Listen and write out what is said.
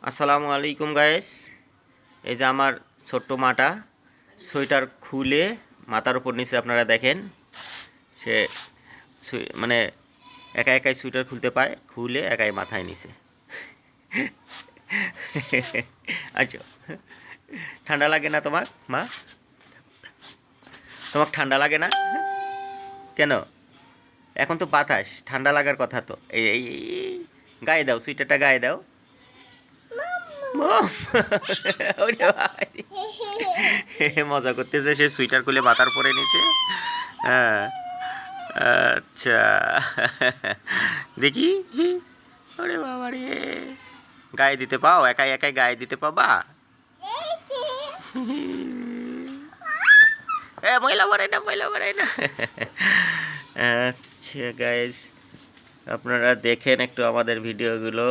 আসসালামু আলাইকুম গাইস। এই যে আমার ছোট্ট মাটা সোয়েটার খুলে মাথার উপর নিচে আপনারা দেখেন, সে মানে একা একাই সোয়েটার খুলতে পায়, খুলে একাই মাথায় নিচে। আচ্ছা, ঠান্ডা লাগে না তোমার মা? তোমার ঠান্ডা লাগে না কেন? এখন তো বাতাস, ঠান্ডা লাগার কথা তো। এই এই এই, গায়ে দাও, সোয়েটারটা গায়ে দাও। ওরে ভাই, মজা করতেছে, সে সুইটার খুলে মাথার পরে নিচে। হ্যাঁ, আচ্ছা, দেখি। ওরে বাবা রে, গায়ে দিতে পাও? একাই একাই গায়ে দিতে পাবা? এ ময়লা ভরে না, ময়লা ভরে না। আচ্ছা গাইস, আপনারা দেখেন একটু আমাদের ভিডিওগুলো।